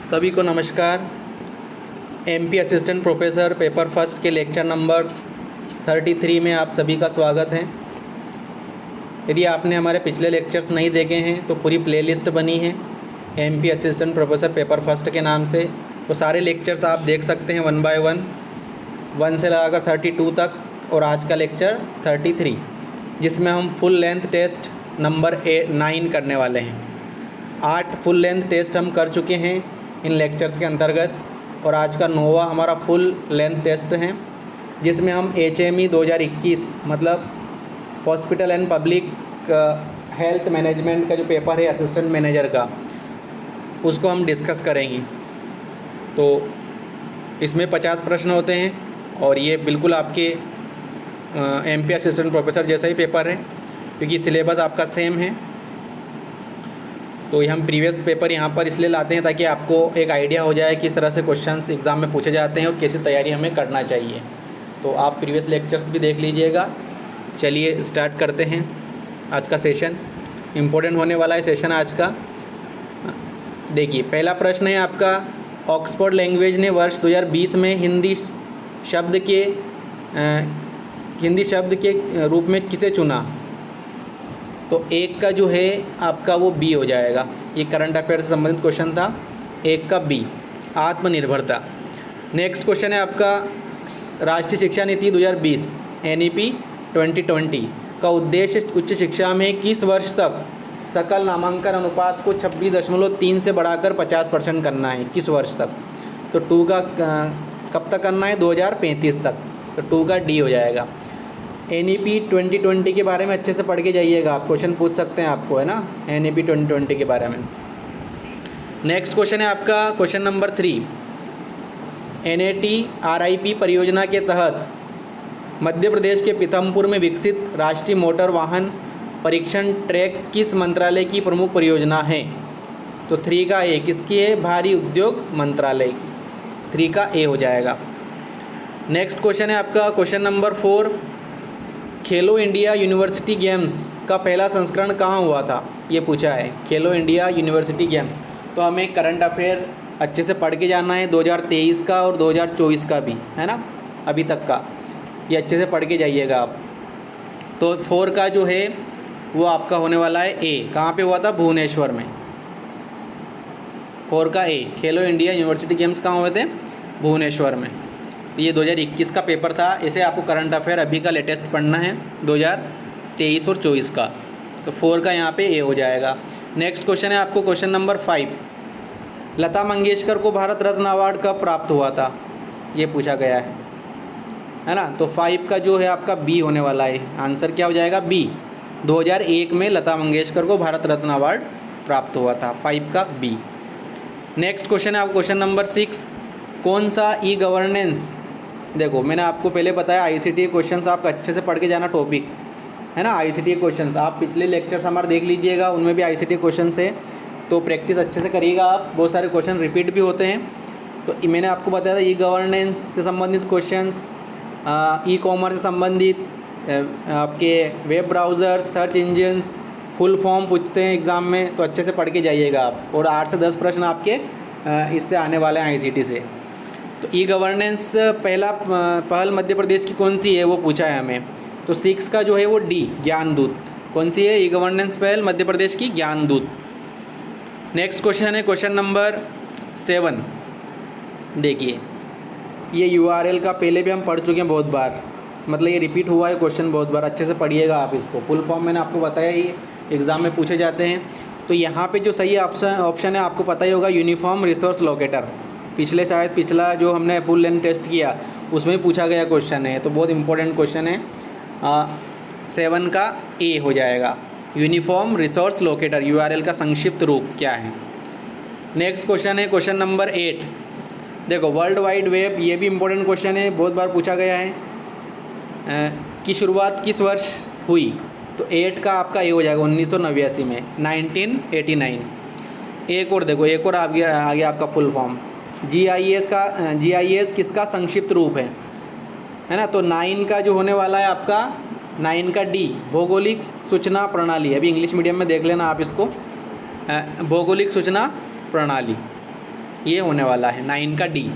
सभी को नमस्कार। MP assistant professor paper first के लेक्चर नंबर 33 में आप सभी का स्वागत है। यदि आपने हमारे पिछले लेक्चर्स नहीं देखे हैं तो पूरी प्लेलिस्ट बनी है MP assistant professor paper first के नाम से। वो सारे लेक्चर्स आप देख सकते हैं 1 बाय 1 से लगाकर 32 तक, और आज का लेक्चर 33 जिसमें हम फुल लेंथ टेस्ट नंबर 9 करने वाले हैं। 8 फुल लेंथ टेस्ट हम कर चुके हैं इन लेक्चर्स के अंतर्गत, और आज का 9वां हमारा फुल लेंथ टेस्ट है जिसमें हम HME 2021 मतलब hospital and public health management का जो पेपर है असिस्टेंट मैनेजर का, उसको हम डिस्कस करेंगे। तो इसमें 50 प्रश्न होते हैं और ये बिल्कुल आपके एमपी असिस्टेंट प्रोफेसर जैसा ही पेपर है क्योंकि सिलेबस आपका सेम है। तो ये हम प्रीवियस पेपर यहाँ पर इसलिए लाते हैं ताकि आपको एक आइडिया हो जाए किस तरह से क्वेश्चंस एग्ज़ाम में पूछे जाते हैं और कैसी तैयारी हमें करना चाहिए। तो आप प्रीवियस लेक्चर्स भी देख लीजिएगा। चलिए स्टार्ट करते हैं आज का सेशन। इम्पोर्टेंट होने वाला है सेशन आज का। देखिए, पहला प्रश्न है आपका, ऑक्सफोर्ड लैंग्वेज ने वर्ष 2020 में हिंदी शब्द के रूप में किसे चुना? तो एक का जो है आपका वो बी हो जाएगा। ये करंट अफेयर से संबंधित क्वेश्चन था, एक का बी, आत्मनिर्भरता। नेक्स्ट क्वेश्चन है आपका, राष्ट्रीय शिक्षा नीति 2020 NEP 2020 का उद्देश्य उच्च शिक्षा में किस वर्ष तक सकल नामांकन अनुपात को 26.3 से बढ़ाकर 50% करना है? किस वर्ष तक? तो 2 का कब तक करना है? 2035 तक। तो 2 का डी हो जाएगा। NEP 2020 के बारे में अच्छे से पढ़ के जाइएगा, आप क्वेश्चन पूछ सकते हैं आपको, है ना, NEP 2020 के बारे में। नेक्स्ट क्वेश्चन है आपका क्वेश्चन नंबर 3, NAT RIP परियोजना के तहत मध्य प्रदेश के पीथमपुर में विकसित राष्ट्रीय मोटर वाहन परीक्षण ट्रैक किस मंत्रालय की प्रमुख परियोजना है? तो 3 का ए किसकी है? भारी उद्योग मंत्रालय की। 3 का ए हो जाएगा। नेक्स्ट क्वेश्चन है आपका क्वेश्चन नंबर 4, खेलो इंडिया यूनिवर्सिटी गेम्स का पहला संस्करण कहाँ हुआ था? ये पूछा है, खेलो इंडिया यूनिवर्सिटी गेम्स। तो हमें करंट अफेयर अच्छे से पढ़ के जाना है, 2023 का और 2024 का भी, है ना, अभी तक का। ये अच्छे से पढ़ के जाइएगा आप। तो 4 का जो है वो आपका होने वाला है ए। कहाँ पे हुआ था? भुवनेश्वर में। 4 का ए, खेलो इंडिया यूनिवर्सिटी गेम्स कहाँ हुए थे? भुवनेश्वर में। ये 2021 का पेपर था। इसे आपको करंट अफेयर अभी का लेटेस्ट पढ़ना है 2023 और 24 का। तो 4 का यहाँ पे ए हो जाएगा। नेक्स्ट क्वेश्चन है आपको क्वेश्चन नंबर 5, लता मंगेशकर को भारत रत्न अवार्ड कब प्राप्त हुआ था? ये पूछा गया है ना। तो 5 का जो है आपका बी होने वाला है। आंसर क्या हो जाएगा? बी। 2001 में लता मंगेशकर को भारत रत्न अवार्ड प्राप्त हुआ था। 5 का बी। नेक्स्ट क्वेश्चन है आपको क्वेश्चन नंबर 6, कौन सा ई गवर्नेंस, देखो मैंने आपको पहले बताया ICT क्वेश्चंस आप अच्छे से पढ़ के जाना, टॉपिक है ना। ICT क्वेश्चंस आप पिछले लेक्चर्स हमारे देख लीजिएगा, उनमें भी ICT क्वेश्चंस है, तो प्रैक्टिस अच्छे से करिएगा आप। बहुत सारे क्वेश्चन रिपीट भी होते हैं। तो मैंने आपको बताया था ई गवर्नेंस से संबंधित क्वेश्चंस, ई कॉमर्स से संबंधित, आपके web browser, search engines, full form पूछते हैं एग्ज़ाम में, तो अच्छे से पढ़ के जाइएगा आप। और 8 से 10 प्रश्न आपके इससे आने वाले हैं ICT से। तो ई गवर्नेंस पहल मध्य प्रदेश की कौन सी है वो पूछा है हमें। तो 6 का जो है वो डी, ज्ञानदूत। कौन सी है ई गवर्नेंस पहल? मध्य प्रदेश की ज्ञानदूत। नेक्स्ट क्वेश्चन है क्वेश्चन नंबर 7। देखिए, ये URL का पहले भी हम पढ़ चुके हैं बहुत बार, मतलब ये रिपीट हुआ है क्वेश्चन बहुत बार। अच्छे से पढ़िएगा आप इसको। फुल फॉर्म मैंने आपको बताया ही एग्ज़ाम में पूछे जाते हैं। तो यहाँ पे जो सही ऑप्शन है आपको पता ही होगा, यूनिफॉर्म रिसोर्स लोकेटर। पिछला जो हमने फुल लेंथ टेस्ट किया उसमें पूछा गया क्वेश्चन है, तो बहुत इंपॉर्टेंट क्वेश्चन है। 7 का ए हो जाएगा, यूनिफॉर्म रिसोर्स लोकेटर। URL का संक्षिप्त रूप क्या है? नेक्स्ट क्वेश्चन है क्वेश्चन नंबर 8। देखो, वर्ल्ड वाइड वेब, ये भी इंपॉर्टेंट क्वेश्चन है, बहुत बार पूछा गया है। की शुरुआत किस वर्ष हुई? तो 8 का आपका ए हो जाएगा, 1989 में, 1989। एक और देखो, एक और आ गया आपका फुल फॉर्म। GIS किसका संक्षिप्त रूप है ना। तो 9 का जो होने वाला है आपका, 9 का डी, भौगोलिक सूचना प्रणाली। अभी इंग्लिश मीडियम में देख लेना आप इसको, भौगोलिक सूचना प्रणाली। ये होने वाला है 9 का डी।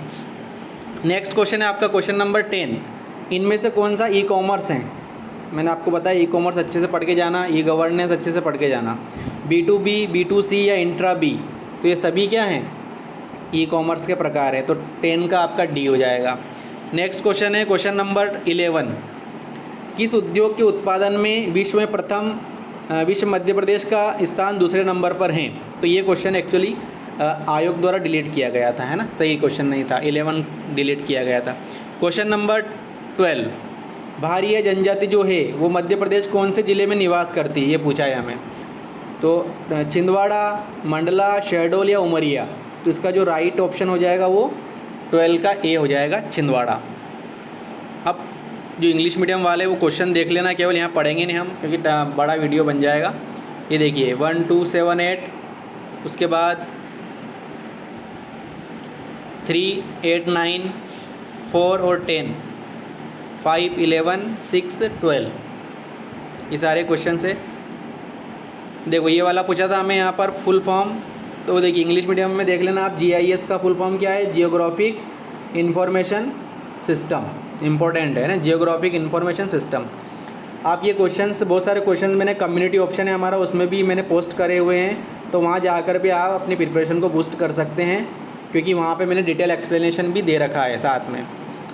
नेक्स्ट क्वेश्चन है आपका क्वेश्चन नंबर 10, इनमें से कौन सा ई कॉमर्स है? मैंने आपको बताया ई कॉमर्स अच्छे से पढ़ के जाना, ई गवर्नेंस अच्छे से पढ़ के जाना। B2B, B2C या इंट्रा बी, तो ये सभी क्या हैं? ई कॉमर्स के प्रकार है, तो 10 का आपका डी हो जाएगा। नेक्स्ट क्वेश्चन है क्वेश्चन नंबर 11, किस उद्योग के उत्पादन में विश्व में प्रथम विश्व मध्य प्रदेश का स्थान दूसरे नंबर पर है? तो ये क्वेश्चन एक्चुअली आयोग द्वारा डिलीट किया गया था, है ना, सही क्वेश्चन नहीं था, 11 डिलीट किया गया था। क्वेश्चन नंबर 12, भारिया जनजाति जो है वो मध्य प्रदेश कौन से ज़िले में निवास करती है? ये पूछा है हमें। तो छिंदवाड़ा, मंडला, शहडोल या उमरिया, तो इसका जो राइट ऑप्शन हो जाएगा वो 12 का ए हो जाएगा, छिंदवाड़ा। अब जो इंग्लिश मीडियम वाले वो क्वेश्चन देख लेना, केवल यहाँ पढ़ेंगे नहीं हम क्योंकि बड़ा वीडियो बन जाएगा। ये देखिए 1 2 7 8, उसके बाद 3 8 9 4 और 10 5 11 6 12, ये सारे क्वेश्चन से। देखो ये वाला पूछा था हमें यहाँ पर फुल फॉर्म, तो देखिए इंग्लिश मीडियम में देख लेना आप, GIS का फुल फॉर्म क्या है? जियोग्राफिक इंफॉर्मेशन सिस्टम, इम्पोर्टेंट है ना, जियोग्राफिक इंफॉर्मेशन सिस्टम। आप ये क्वेश्चंस, बहुत सारे क्वेश्चंस मैंने कम्युनिटी ऑप्शन है हमारा, उसमें भी मैंने पोस्ट करे हुए हैं, तो वहाँ जाकर भी आप अपनी प्रिपरेशन को बूस्ट कर सकते हैं, क्योंकि वहाँ पे मैंने डिटेल एक्सप्लेनेशन भी दे रखा है साथ में।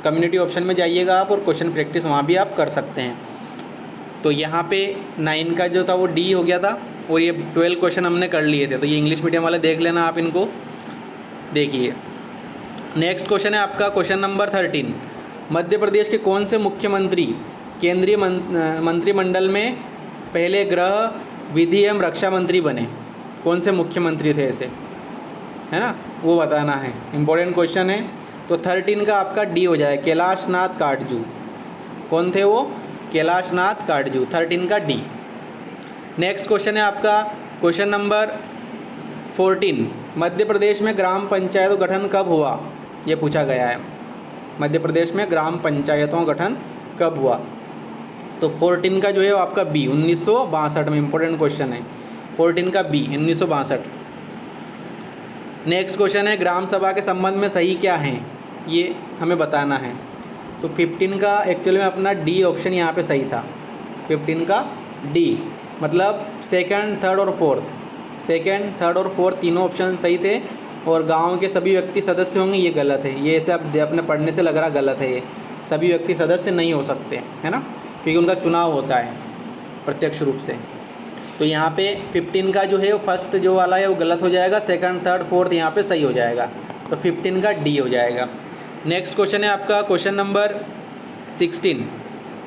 कम्युनिटी ऑप्शन में जाइएगा आप और क्वेश्चन प्रैक्टिस वहाँ भी आप कर सकते हैं। तो यहाँ पे 9 का जो था वो डी हो गया था, और ये 12 क्वेश्चन हमने कर लिए थे, तो ये इंग्लिश मीडियम वाले देख लेना आप इनको, देखिए। नेक्स्ट क्वेश्चन है आपका क्वेश्चन नंबर 13, मध्य प्रदेश के कौन से मुख्यमंत्री केंद्रीय मंत्रिमंडल में पहले गृह, विधि एवं रक्षा मंत्री बने? कौन से मुख्यमंत्री थे ऐसे, है ना, वो बताना है, इम्पोर्टेंट क्वेश्चन है। तो 13 का आपका डी हो जाए, कैलाश नाथ काटजू। कौन थे वो? कैलाश नाथ काटजू, 13 का डी। नेक्स्ट क्वेश्चन है आपका क्वेश्चन नंबर 14, मध्य प्रदेश में ग्राम पंचायतों गठन कब हुआ? ये पूछा गया है, मध्य प्रदेश में ग्राम पंचायतों गठन कब हुआ? तो 14 का जो है वो आपका बी, 1962 में, इंपॉर्टेंट क्वेश्चन है, 14 का बी 1962। नेक्स्ट क्वेश्चन है ग्राम सभा के संबंध में सही क्या है? ये हमें बताना है। तो 15 का एक्चुअली में अपना डी ऑप्शन यहाँ पे सही था, 15 का डी, मतलब सेकंड, थर्ड और फोर्थ, सेकंड, थर्ड और फोर्थ तीनों ऑप्शन सही थे। और गांव के सभी व्यक्ति सदस्य होंगे, ये गलत है, ये ऐसे आप अपने पढ़ने से लग रहा गलत है, ये सभी व्यक्ति सदस्य नहीं हो सकते, है ना, क्योंकि उनका चुनाव होता है प्रत्यक्ष रूप से। तो यहाँ पे 15 का जो है वो फर्स्ट जो वाला है वो गलत हो जाएगा, सेकंड, थर्ड, फोर्थ यहाँ पे सही हो जाएगा, तो 15 का डी हो जाएगा। नेक्स्ट क्वेश्चन है आपका क्वेश्चन नंबर 16,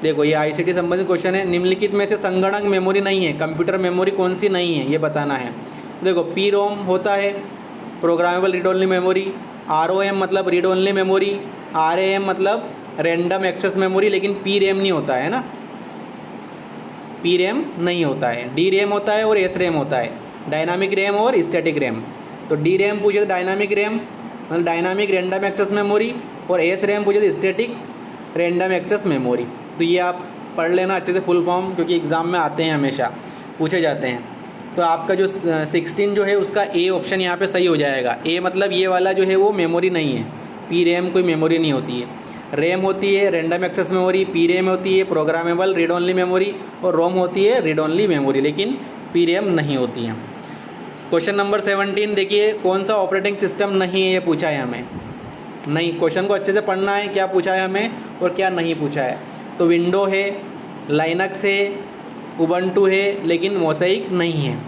देखो ये ICT संबंधित क्वेश्चन है, निम्नलिखित में से संगणक मेमोरी नहीं है, कंप्यूटर मेमोरी कौन सी नहीं है, ये बताना है। देखो PROM होता है, programmable read only memory, ROM मतलब रीड ओनली मेमोरी, RAM मतलब रैंडम एक्सेस मेमोरी, लेकिन PRAM नहीं होता है ना, PRAM नहीं होता है, DRAM होता है और SRAM होता है, डायनामिक रैम और स्टैटिक रैम। तो DRAM पूछे तो डायनामिक रैम मतलब डायनामिक रैंडम एक्सेस मेमोरी, और SRAM पूछे तो स्टैटिक रैंडम एक्सेस मेमोरी। तो ये आप पढ़ लेना अच्छे से फुल फॉर्म, क्योंकि एग्ज़ाम में आते हैं, हमेशा पूछे जाते हैं। तो आपका जो 16 जो है उसका ए ऑप्शन यहाँ पे सही हो जाएगा। ए मतलब ये वाला जो है वो मेमोरी नहीं है, PRAM कोई मेमोरी नहीं होती है, रैम होती है रैंडम एक्सेस मेमोरी, PRAM होती है प्रोग्रामेबल रीड ओनली मेमोरी, और रोम होती है रीड ओनली मेमोरी, लेकिन PRAM नहीं होती है। क्वेश्चन नंबर 17 देखिए, कौन सा ऑपरेटिंग सिस्टम नहीं है, ये पूछा है हमें। नहीं, क्वेश्चन को अच्छे से पढ़ना है, क्या पूछा है हमें और क्या नहीं पूछा है। तो विंडो है, लाइनक्स है, उबंटू है, लेकिन मोज़ेक नहीं है।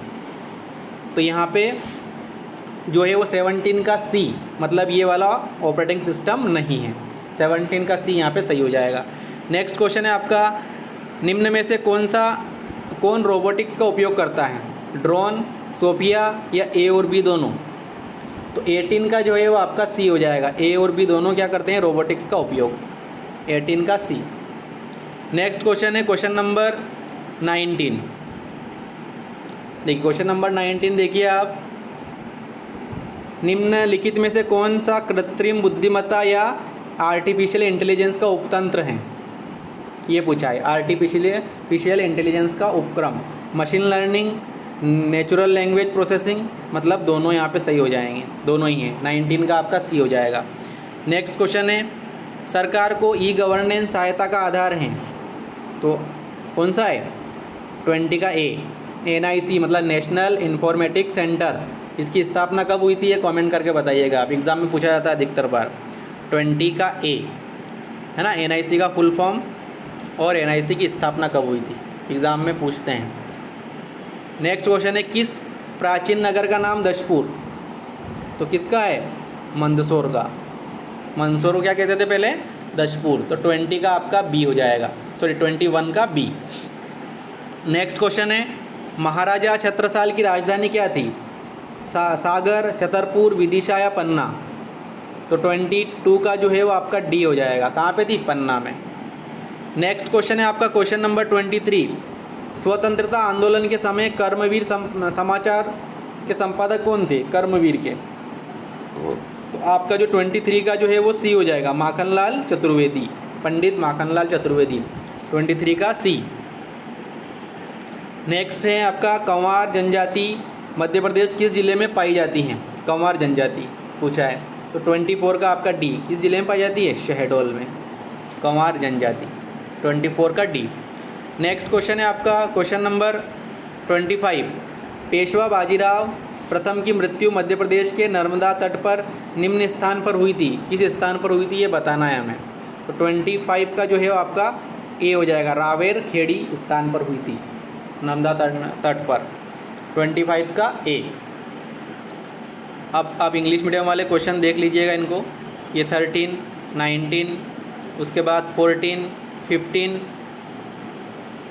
तो यहाँ पे जो है वो 17 का सी, मतलब ये वाला ऑपरेटिंग सिस्टम नहीं है, 17 का सी यहाँ पे सही हो जाएगा। नेक्स्ट क्वेश्चन है आपका, निम्न में से कौन रोबोटिक्स का उपयोग करता है? ड्रोन, सोफिया या ए और बी दोनों? तो 18 का जो है वो आपका सी हो जाएगा, ए और बी दोनों क्या करते हैं? रोबोटिक्स का उपयोग, 18 का सी। नेक्स्ट क्वेश्चन है क्वेश्चन नंबर 19, देखिए क्वेश्चन नंबर 19 देखिए आप, निम्नलिखित में से कौन सा कृत्रिम बुद्धिमत्ता या आर्टिफिशियल इंटेलिजेंस का उपतंत्र है? ये पूछा है, आर्टिफिशियल इंटेलिजेंस का उपक्रम, machine learning, natural language processing, मतलब दोनों यहाँ पे सही हो जाएंगे, दोनों ही हैं। 19 का आपका सी हो जाएगा। नेक्स्ट क्वेश्चन है, सरकार को ई गवर्नेंस सहायता का आधार है, तो कौन सा है? 20 का ए। NIC मतलब नेशनल इंफॉर्मेटिक्स सेंटर, इसकी स्थापना कब हुई थी ये कमेंट करके बताइएगा, आप एग्ज़ाम में पूछा जाता है अधिकतर बार। 20 का ए है ना, NIC का फुल फॉर्म और NIC की स्थापना कब हुई थी, एग्ज़ाम में पूछते हैं। नेक्स्ट क्वेश्चन है, किस प्राचीन नगर का नाम दशपुर, तो किसका है? मंदसौर का। मंदसौर को क्या कहते थे पहले? दशपुर। तो 20 का आपका बी हो जाएगा, सॉरी 21 का बी। नेक्स्ट क्वेश्चन है, महाराजा छत्रसाल की राजधानी क्या थी? सागर, छतरपुर, विदिशा या पन्ना, तो 22 का जो है वो आपका डी हो जाएगा। कहाँ पे थी? पन्ना में। नेक्स्ट क्वेश्चन है आपका क्वेश्चन नंबर 23, स्वतंत्रता आंदोलन के समय कर्मवीर समाचार के संपादक कौन थे? कर्मवीर के, तो आपका जो 23 का जो है वो सी हो जाएगा, माखनलाल चतुर्वेदी, पंडित माखनलाल चतुर्वेदी, 23 का सी। नेक्स्ट है आपका कंवार जनजाति मध्य प्रदेश किस जिले में पाई जाती हैं? कंवार जनजाति पूछा है, तो 24 का आपका डी, किस जिले में पाई जाती है? शहडोल में, कंवार जनजाति, 24 का डी। नेक्स्ट क्वेश्चन है आपका क्वेश्चन नंबर 25, पेशवा बाजीराव प्रथम की मृत्यु मध्य प्रदेश के नर्मदा तट पर निम्न स्थान पर हुई थी, किस स्थान पर हुई थी ये बताना है हमें। तो 25 का जो है वो आपका ए हो जाएगा, रावेर खेड़ी स्थान पर हुई थी, नर्मदा तट पर, 25 का ए। अब आप इंग्लिश मीडियम वाले क्वेश्चन देख लीजिएगा इनको, ये 13, 19, उसके बाद 14, 15,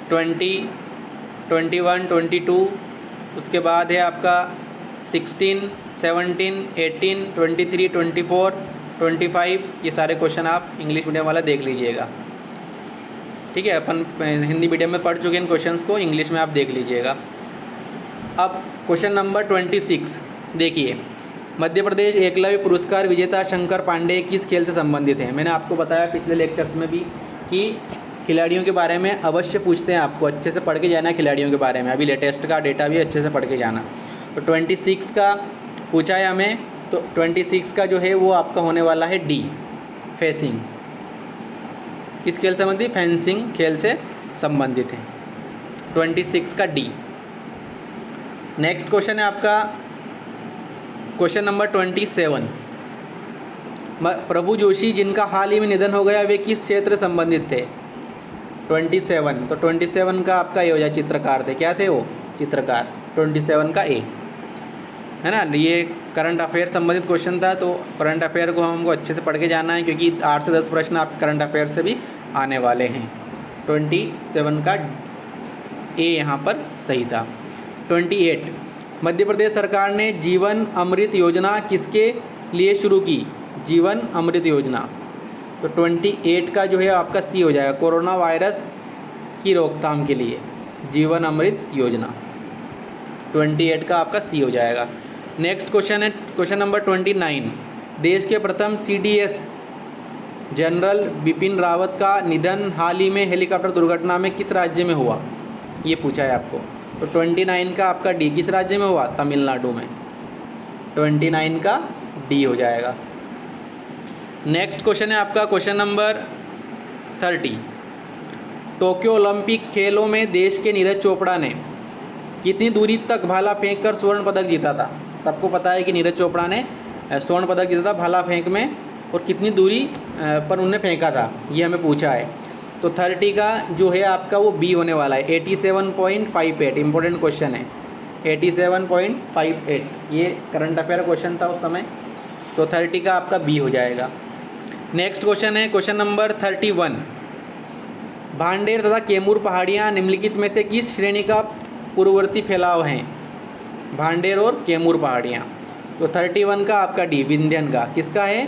20, 21, 22, उसके बाद है आपका 16, 17, 18, 23, 24, 25, ये सारे क्वेश्चन आप इंग्लिश मीडियम वाला देख लीजिएगा। ठीक है, अपन हिंदी मीडियम में पढ़ चुके हैं इन क्वेश्चंस को, इंग्लिश में आप देख लीजिएगा। अब क्वेश्चन नंबर 26 देखिए, मध्य प्रदेश एकलव्य पुरस्कार विजेता शंकर पांडे किस खेल से संबंधित हैं? मैंने आपको बताया पिछले लेक्चर्स में भी कि खिलाड़ियों के बारे में अवश्य पूछते हैं, आपको अच्छे से पढ़ के जाना है खिलाड़ियों के बारे में, अभी लेटेस्ट का डेटा भी अच्छे से पढ़ के जाना। तो 26 का पूछा है हमें, तो 26 का जो है वो आपका होने वाला है डी, फेंसिंग। किस खेल से संबंधित? फेंसिंग खेल से संबंधित है, 26 का डी। नेक्स्ट क्वेश्चन है आपका क्वेश्चन नंबर 27, प्रभु जोशी जिनका हाल ही में निधन हो गया वे किस क्षेत्र से संबंधित थे? 27, तो 27 का आपका ये हो जाए, चित्रकार थे, क्या थे वो? चित्रकार, 27 का ए है ना। ये करंट अफेयर संबंधित क्वेश्चन था, तो करंट अफेयर को हमको अच्छे से पढ़ के जाना है, क्योंकि 8 से 10 प्रश्न आपके करंट अफेयर से भी आने वाले हैं। 27 का ए यहाँ पर सही था। 28, मध्य प्रदेश सरकार ने जीवन अमृत योजना किसके लिए शुरू की? जीवन अमृत योजना, तो 28 का जो है आपका सी हो जाएगा, कोरोना वायरस की रोकथाम के लिए जीवन अमृत योजना, 28 का आपका सी हो जाएगा। नेक्स्ट क्वेश्चन है क्वेश्चन नंबर 29, देश के प्रथम CDS जनरल बिपिन रावत का निधन हाल ही में हेलीकॉप्टर दुर्घटना में किस राज्य में हुआ? ये पूछा है आपको। तो 29 का आपका डी, किस राज्य में हुआ? तमिलनाडु में, 29 का डी हो जाएगा। नेक्स्ट क्वेश्चन है आपका क्वेश्चन नंबर 30, टोक्यो ओलंपिक खेलों में देश के नीरज चोपड़ा ने कितनी दूरी तक भाला फेंक कर स्वर्ण पदक जीता था? सबको पता है कि नीरज चोपड़ा ने स्वर्ण पदक जीता था भाला फेंक में, और कितनी दूरी पर उन्होंने फेंका था ये हमें पूछा है। तो 30 का जो है आपका वो बी होने वाला है, 87.58, इंपॉर्टेंट क्वेश्चन है, 87.58, ये करंट अफेयर क्वेश्चन था उस समय, तो 30 का आपका बी हो जाएगा। नेक्स्ट क्वेश्चन है क्वेश्चन नंबर 31, भांडेर तथा कैमूर पहाड़ियाँ निम्नलिखित में से किस श्रेणी का पूर्ववर्ती फैलाव हैं? भांडेर और कैमूर पहाड़ियाँ, तो 31 का आपका डी, विंध्यन का, किसका है?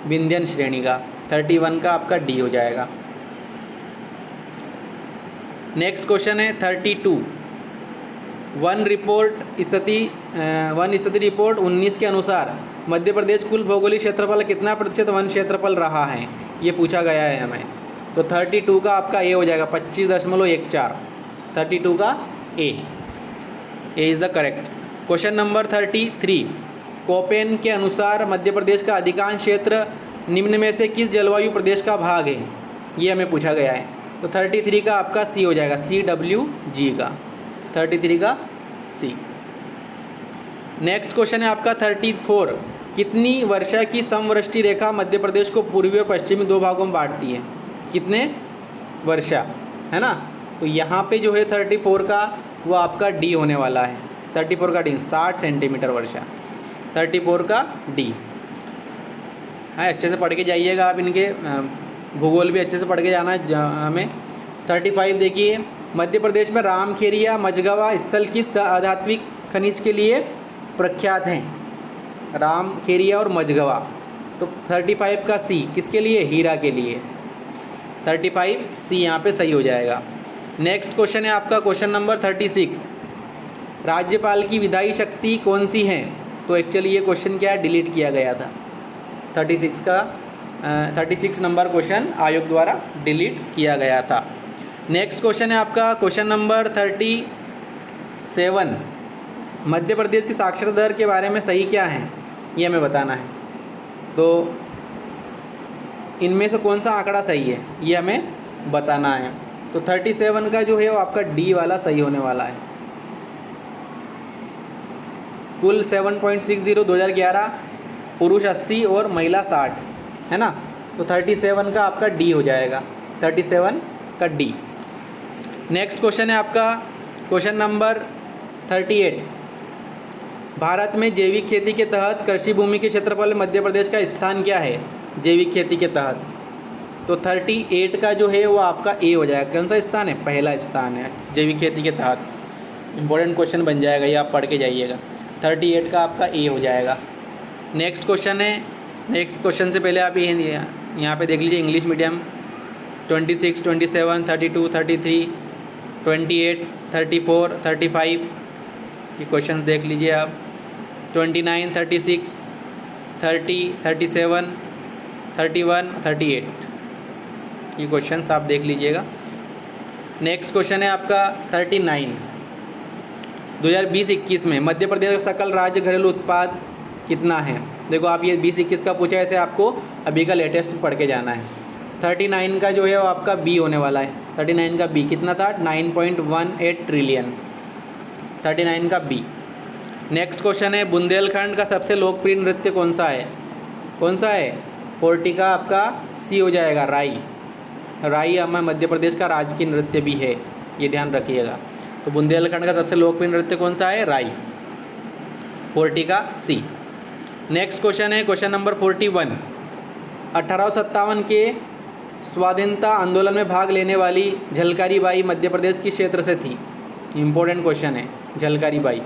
विंध्यन श्रेणी का, 31 का आपका डी हो जाएगा। नेक्स्ट क्वेश्चन है 32, वन स्थिति रिपोर्ट 19 के अनुसार मध्य प्रदेश कुल भौगोलिक क्षेत्रफल कितना प्रतिशत वन क्षेत्रफल रहा है? ये पूछा गया है हमें। तो 32 का आपका ए हो जाएगा, 25.14, 32 का A. A is the correct. Question number 33, Koppen के अनुसार मध्य प्रदेश का अधिकांश क्षेत्र निम्न में से किस जलवायु प्रदेश का भाग है, ये हमें पूछा गया है। तो 33 का आपका सी हो जाएगा, CWG का, 33 का सी। नेक्स्ट क्वेश्चन है आपका 34, कितनी वर्षा की समवृष्टि रेखा मध्य प्रदेश को पूर्वी और पश्चिमी दो भागों में बांटती है? कितने वर्षा, है ना। तो यहाँ पे जो है 34 का वो आपका डी होने वाला है। 34 का डी 60 सेंटीमीटर वर्षा, 34 का डी। हाँ, अच्छे से पढ़ के जाइएगा आप, इनके भूगोल भी अच्छे से पढ़ के जाना है हमें। 35 देखिए, मध्य प्रदेश में रामखेरिया मझगवा स्थल किस अधात्विक खनिज के लिए प्रख्यात हैं? रामखेरिया और मझगवा। तो 35 का सी किसके लिए? हीरा के लिए। 35 सी यहाँ पे सही हो जाएगा। नेक्स्ट क्वेश्चन है आपका क्वेश्चन नंबर 36, राज्यपाल की विधायी शक्ति कौन सी है? तो एक्चुअली ये क्वेश्चन क्या है, डिलीट किया गया था। 36 नंबर क्वेश्चन आयोग द्वारा डिलीट किया गया था। नेक्स्ट क्वेश्चन है आपका क्वेश्चन नंबर 37, मध्य प्रदेश की साक्षरता दर के बारे में सही क्या है, ये हमें बताना है। तो इनमें से कौन सा आंकड़ा सही है, ये हमें बताना है। तो 37 का जो है वो आपका डी वाला सही होने वाला है। कुल 7.60 2011, पुरुष 80 और महिला 60, है ना। तो 37 का आपका डी हो जाएगा, 37 का डी। नेक्स्ट क्वेश्चन है आपका क्वेश्चन नंबर 38, भारत में जैविक खेती के तहत कृषि भूमि के क्षेत्रफल में मध्य प्रदेश का स्थान क्या है जैविक खेती के तहत? तो 38 का जो है वो आपका ए हो जाएगा। कौन सा स्थान है? पहला स्थान है जैविक खेती के तहत। इंपॉर्टेंट क्वेश्चन बन जाएगा ये, आप पढ़ के जाइएगा। 38 का आपका ए हो जाएगा। नेक्स्ट क्वेश्चन है, नेक्स्ट क्वेश्चन से पहले आप ये यहाँ पे देख लीजिए इंग्लिश मीडियम 26, 27, 32, 33, 28, 34, 35 ये क्वेश्चंस देख लीजिए आप। 29, 36, 30, 37, 31, 38 ये क्वेश्चंस आप देख लीजिएगा। नेक्स्ट क्वेश्चन है आपका 39, 2020-21 में मध्य प्रदेश का सकल राज्य घरेलू उत्पाद कितना है? देखो आप ये 20-21 का पूछा है, ऐसे आपको अभी का लेटेस्ट पढ़ के जाना है। 39 का जो है वो आपका बी होने वाला है। 39 का बी कितना था? 9.18 ट्रिलियन, 39 का बी। नेक्स्ट क्वेश्चन है, बुंदेलखंड का सबसे लोकप्रिय नृत्य कौन सा है? कौन सा है? 40 का आपका सी हो जाएगा, राई। राई हमारे मध्य प्रदेश का राजकीय नृत्य भी है, ये ध्यान रखिएगा। तो बुंदेलखंड का सबसे लोकप्रिय नृत्य कौन सा है? राई, 40 का सी। नेक्स्ट क्वेश्चन है क्वेश्चन नंबर 41, 1857 के स्वाधीनता आंदोलन में भाग लेने वाली झलकारी बाई मध्य प्रदेश किस क्षेत्र से थी? इम्पोर्टेंट क्वेश्चन है, झलकारी बाई,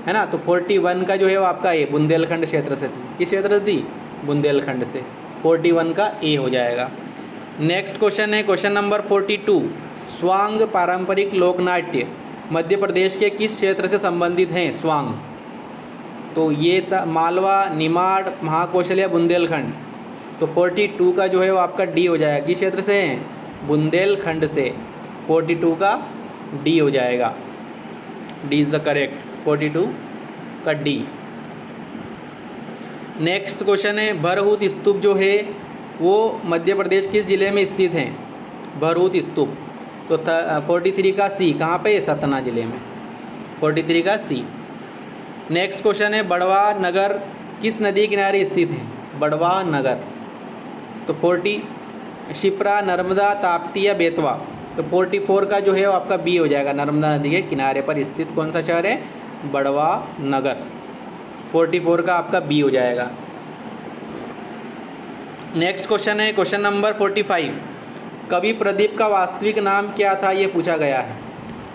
है ना। तो 41 का जो है वो आपका ए बुंदेलखंड क्षेत्र से थी। किस क्षेत्र से थी? बुंदेलखंड से। 41 का ए हो जाएगा। नेक्स्ट क्वेश्चन है क्वेश्चन नंबर 42, स्वांग पारंपरिक लोकनाट्य मध्य प्रदेश के किस क्षेत्र से संबंधित हैं? स्वांग, तो ये मालवा, निमाड़, महाकौशल या बुंदेलखंड। तो 42 का जो है वो आपका डी हो जाएगा। किस क्षेत्र से हैं? बुंदेलखंड से। 42 का डी हो जाएगा, डी इज़ द करेक्ट, 42 का डी। नेक्स्ट क्वेश्चन है, भरहूत स्तूप जो है वो मध्य प्रदेश किस जिले में स्थित हैं? भरहूत स्तूप, तो 43 का सी, कहाँ पे? सतना जिले में, 43 का सी। नेक्स्ट क्वेश्चन है, बड़वा नगर किस नदी किनारे स्थित है? बड़वा नगर, तो 40 शिप्रा, नर्मदा, ताप्ती या बेतवा। तो 44 का जो है वो आपका बी हो जाएगा, नर्मदा नदी के किनारे पर स्थित कौन सा शहर है? बड़वा नगर, 44 का आपका बी हो जाएगा। नेक्स्ट क्वेश्चन है क्वेश्चन नंबर 45, कवि प्रदीप का वास्तविक नाम क्या था? ये पूछा गया है।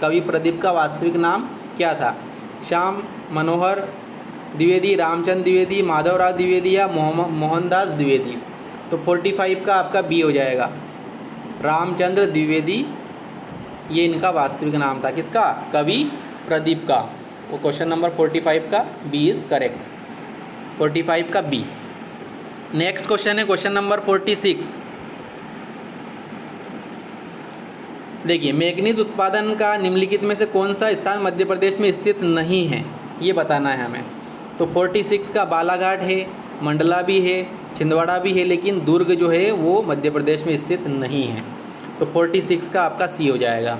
कवि प्रदीप का वास्तविक नाम क्या था? श्याम मनोहर द्विवेदी, रामचंद्र द्विवेदी, माधवराव द्विवेदी या मोहनदास द्विवेदी। तो 45 का आपका बी हो जाएगा, रामचंद्र द्विवेदी, ये इनका वास्तविक नाम था। किसका? कवि प्रदीप का। वो क्वेश्चन नंबर 45 का बी इज़ करेक्ट, 45 का बी। नेक्स्ट क्वेश्चन है क्वेश्चन नंबर 46, देखिए, मैग्नीज उत्पादन का निम्नलिखित में से कौन सा स्थान मध्य प्रदेश में स्थित नहीं है, ये बताना है हमें। तो 46 का बालाघाट है, मंडला भी है, छिंदवाड़ा भी है, लेकिन दुर्ग जो है वो मध्य प्रदेश में स्थित नहीं है। तो 46 का आपका सी हो जाएगा।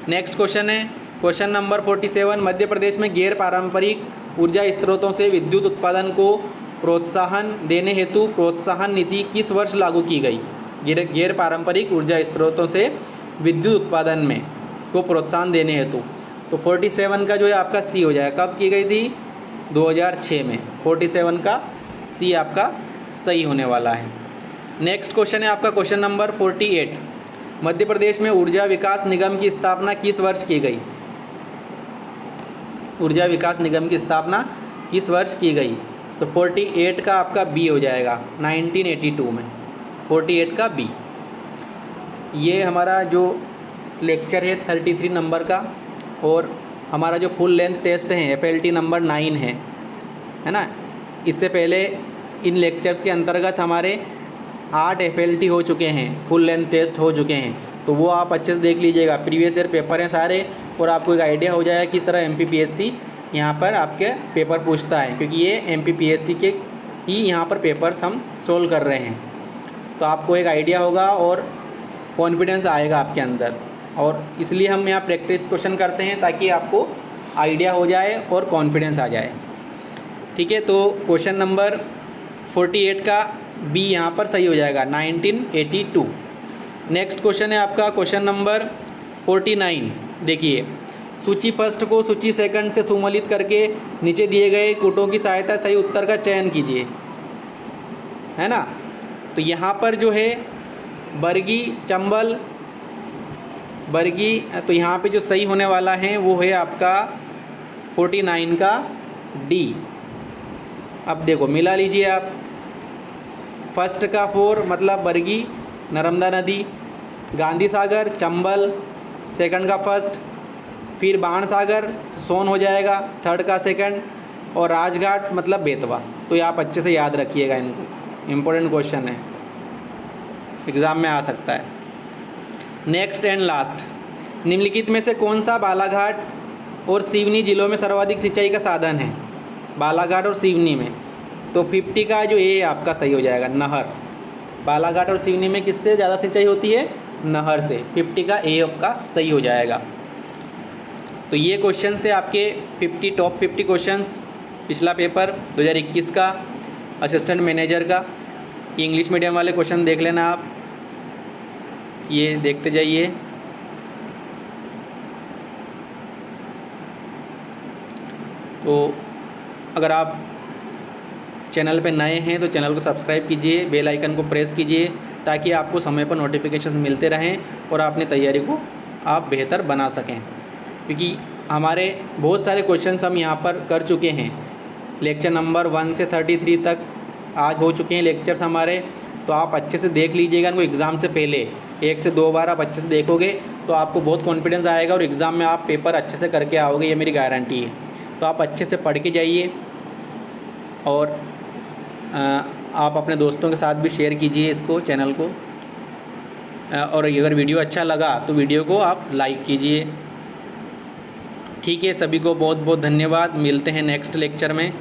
नेक्स्ट क्वेश्चन है क्वेश्चन नंबर 47। मध्य प्रदेश में गैर पारंपरिक ऊर्जा स्रोतों से विद्युत उत्पादन को प्रोत्साहन देने हेतु प्रोत्साहन नीति किस वर्ष लागू की गई? गैर पारंपरिक ऊर्जा स्रोतों से विद्युत उत्पादन में को प्रोत्साहन देने हेतु, तो 47 का जो है आपका सी हो जाएगा। कब की गई थी? 2006 में। 47 का सी आपका सही होने वाला है। नेक्स्ट क्वेश्चन है आपका क्वेश्चन नंबर 48। मध्य प्रदेश में ऊर्जा विकास निगम की स्थापना किस वर्ष की गई? ऊर्जा विकास निगम की स्थापना किस वर्ष की गई? तो 48 का आपका बी हो जाएगा, 1982 में। 48 का बी। ये हमारा जो लेक्चर है 33 नंबर का, और हमारा जो फुल लेंथ टेस्ट है FLT नंबर 9 है ना। इससे पहले इन लेक्चर्स के अंतर्गत हमारे 8 FLT हो चुके हैं, फुल लेंथ टेस्ट हो चुके हैं, तो वो आप अच्छे से देख लीजिएगा। प्रीवियस ईयर पेपर हैं सारे, और आपको एक आइडिया हो जाएगा किस तरह MPPSC यहाँ पर आपके पेपर पूछता है, क्योंकि ये MPPSC के ही यहाँ पर पेपर्स हम सोल्व कर रहे हैं। तो आपको एक आइडिया होगा और कॉन्फिडेंस आएगा आपके अंदर, और इसलिए हम यहाँ प्रैक्टिस क्वेश्चन करते हैं ताकि आपको आइडिया हो जाए और कॉन्फिडेंस आ जाए। ठीक है, तो क्वेश्चन नंबर 48 का बी यहाँ पर सही हो जाएगा, 1982। नेक्स्ट क्वेश्चन है आपका क्वेश्चन नंबर 49। देखिए, सूची फर्स्ट को सूची सेकंड से सुमेलित करके नीचे दिए गए कूटों की सहायता सही उत्तर का चयन कीजिए, है ना। तो यहाँ पर जो है बरगी, चंबल, बरगी, तो यहाँ पे जो सही होने वाला है वो है आपका 49 का डी। अब देखो मिला लीजिए आप, फर्स्ट का 4 मतलब बरगी, नर्मदा नदी, गांधी सागर, चंबल, सेकंड का फर्स्ट, फिर बाण सागर, सोन हो जाएगा थर्ड का सेकंड, और राजघाट मतलब बेतवा। तो ये आप अच्छे से याद रखिएगा इनको, इम्पोर्टेंट क्वेश्चन है, एग्ज़ाम में आ सकता है। नेक्स्ट एंड लास्ट, निम्नलिखित में से कौन सा बालाघाट और सिवनी जिलों में सर्वाधिक सिंचाई का साधन है? बालाघाट और सिवनी में, तो 50 का जो ए आपका सही हो जाएगा, नहर। बालाघाट और सिवनी में किससे ज़्यादा सिंचाई होती है? नहर से। 50 का ए आपका सही हो जाएगा। तो ये क्वेश्चंस थे आपके 50 टॉप 50 क्वेश्चंस पिछला पेपर 2021 का असिस्टेंट मैनेजर का। इंग्लिश मीडियम वाले क्वेश्चन देख लेना आप, ये देखते जाइए। तो अगर आप चैनल पे नए हैं तो चैनल को सब्सक्राइब कीजिए, बेल आइकन को प्रेस कीजिए, ताकि आपको समय पर नोटिफिकेशन मिलते रहें और अपनी तैयारी को आप बेहतर बना सकें। क्योंकि हमारे बहुत सारे क्वेश्चंस हम यहाँ पर कर चुके हैं, लेक्चर नंबर 1 से 33 तक आज हो चुके हैं लेक्चर्स हमारे। तो आप अच्छे से देख लीजिएगा इनको, एग्ज़ाम से पहले 1 से 2 बार आप अच्छे से देखोगे तो आपको बहुत कॉन्फिडेंस आएगा और एग्ज़ाम में आप पेपर अच्छे से करके आओगे, ये मेरी गारंटी है। तो आप अच्छे से पढ़ के जाइए, और आप अपने दोस्तों के साथ भी शेयर कीजिए इसको, चैनल को। और अगर वीडियो अच्छा लगा तो वीडियो को आप लाइक कीजिए। ठीक है, सभी को बहुत बहुत धन्यवाद। मिलते हैं नेक्स्ट लेक्चर में।